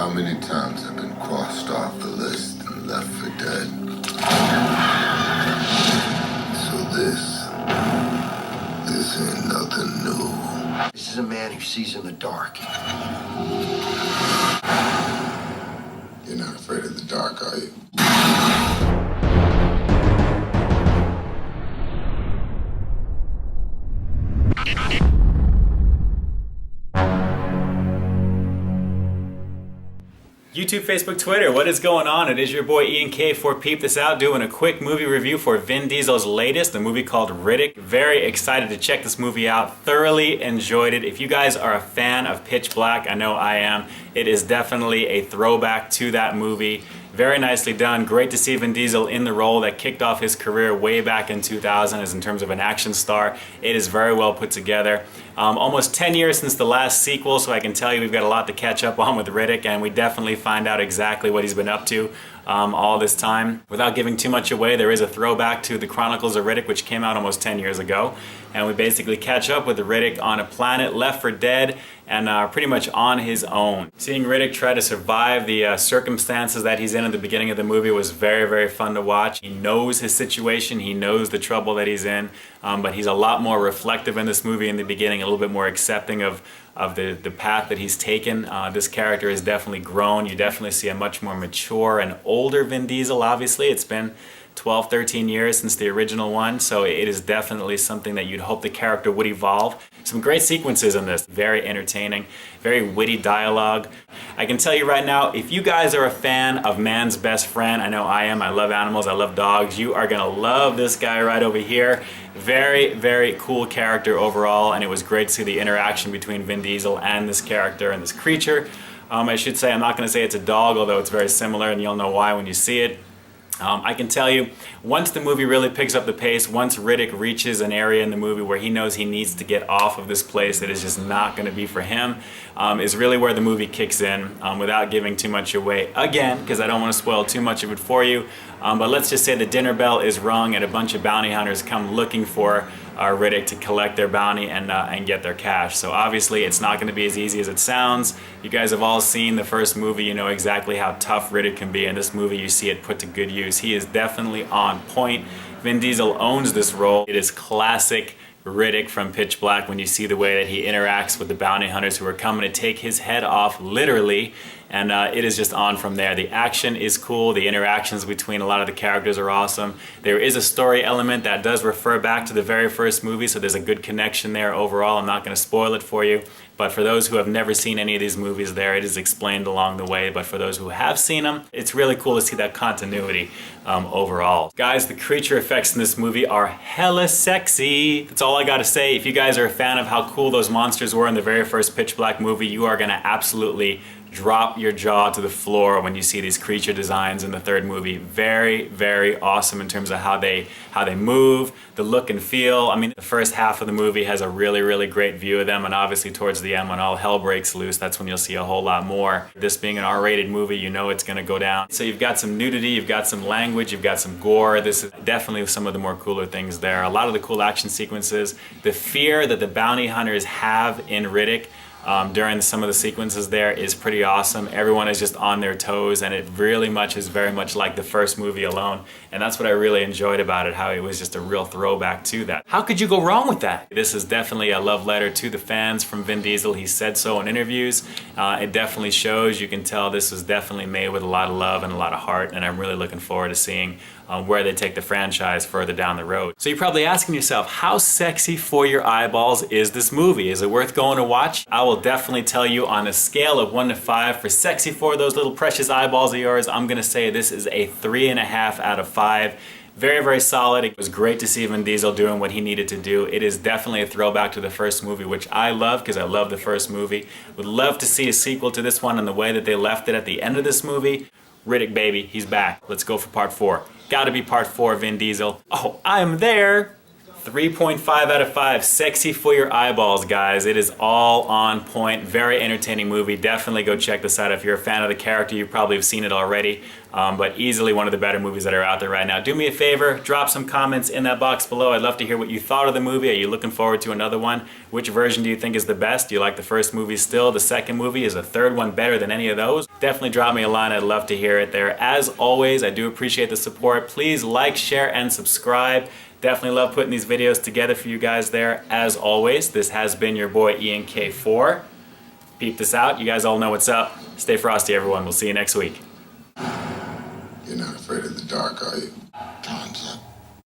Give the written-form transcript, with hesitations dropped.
How many times have been crossed off the list and left for dead? So this ain't nothing new. This is a man who sees in the dark. You're not afraid of the dark, are you? YouTube, Facebook, Twitter, what is going on? It is your boy Ian K for Peep This Out, doing a quick movie review for Vin Diesel's latest, a movie called Riddick. Very excited to check this movie out. Thoroughly enjoyed it. If you guys are a fan of Pitch Black, I know I am. It is definitely a throwback to that movie. Very nicely done. Great to see Vin Diesel in the role that kicked off his career way back in 2000 as in terms of an action star. It is very well put together. Almost 10 years since the last sequel, so I can tell you we've got a lot to catch up on with Riddick, and we definitely find out exactly what he's been up to all this time. Without giving too much away, there is a throwback to the Chronicles of Riddick, which came out almost 10 years ago. And we basically catch up with Riddick on a planet left for dead and pretty much on his own. Seeing Riddick try to survive the circumstances that he's in at the beginning of the movie was very, very fun to watch. He knows his situation, he knows the trouble that he's in, but he's a lot more reflective in this movie in the beginning, a little bit more accepting of the path that he's taken. This character has definitely grown. You definitely see a much more mature and older Vin Diesel, obviously. It's been 12, 13 years since the original one, so it is definitely something that you'd hope the character would evolve. Some great sequences in this, very entertaining, very witty dialogue. I can tell you right now, if you guys are a fan of Man's Best Friend, I know I am, I love animals, I love dogs, you are gonna love this guy right over here. Very, very cool character overall, and it was great to see the interaction between Vin Diesel and this character and this creature. I should say, I'm not gonna say it's a dog, although it's very similar, and you'll know why when you see it. I can tell you, once the movie really picks up the pace, once Riddick reaches an area in the movie where he knows he needs to get off of this place that is just not going to be for him, is really where the movie kicks in, without giving too much away again, because I don't want to spoil too much of it for you. But let's just say the dinner bell is rung and a bunch of bounty hunters come looking for Riddick to collect their bounty and get their cash. So obviously it's not going to be as easy as it sounds. You guys have all seen the first movie, you know exactly how tough Riddick can be. In this movie you see it put to good use. He is definitely on point. Vin Diesel owns this role. It is classic Riddick from Pitch Black when you see the way that he interacts with the bounty hunters who are coming to take his head off, literally, and it is just on from there. The action is cool, the interactions between a lot of the characters are awesome. There is a story element that does refer back to the very first movie, so there's a good connection there overall. I'm not going to spoil it for you, but for those who have never seen any of these movies there, it is explained along the way. But for those who have seen them, it's really cool to see that continuity overall. Guys, the creature effects in this movie are hella sexy. That's all I gotta say. If you guys are a fan of how cool those monsters were in the very first Pitch Black movie, you are gonna absolutely drop your jaw to the floor when you see these creature designs in the third movie. Very, very awesome in terms of how they move, the look and feel. I mean, the first half of the movie has a really, really great view of them, and obviously towards the end when all hell breaks loose, that's when you'll see a whole lot more. This being an R-rated movie, you know it's gonna go down. So you've got some nudity, you've got some language, you've got some gore. This is definitely some of the more cooler things there. A lot of the cool action sequences. The fear that the bounty hunters have in Riddick during some of the sequences there is pretty awesome. Everyone is just on their toes, and it really much is very much like the first movie alone. And that's what I really enjoyed about it, how it was just a real throwback to that. How could you go wrong with that? This is definitely a love letter to the fans from Vin Diesel. He said so in interviews. It definitely shows. You can tell this was definitely made with a lot of love and a lot of heart, and I'm really looking forward to seeing where they take the franchise further down the road. So you're probably asking yourself, how sexy for your eyeballs is this movie? Is it worth going to watch? I will definitely tell you on a scale of 1 to 5 for sexy for those little precious eyeballs of yours, I'm gonna say this is a 3.5 out of 5. Very, very solid. It was great to see Vin Diesel doing what he needed to do. It is definitely a throwback to the first movie, which I love because I love the first movie. Would love to see a sequel to this one and the way that they left it at the end of this movie. Riddick, baby, he's back. Let's go for part 4. Gotta be part 4, Vin Diesel. Oh, I'm there. 3.5 out of 5. Sexy for your eyeballs, guys. It is all on point. Very entertaining movie. Definitely go check this out. If you're a fan of the character, you probably have seen it already. But easily one of the better movies that are out there right now. Do me a favor, drop some comments in that box below. I'd love to hear what you thought of the movie. Are you looking forward to another one? Which version do you think is the best? Do you like the first movie still? The second movie? Is the third one better than any of those? Definitely drop me a line. I'd love to hear it there. As always, I do appreciate the support. Please like, share, and subscribe. Definitely love putting these videos together for you guys there. As always, this has been your boy Ian K4. Peep this out. You guys all know what's up. Stay frosty, everyone. We'll see you next week. You're not afraid of the dark, are you? Time's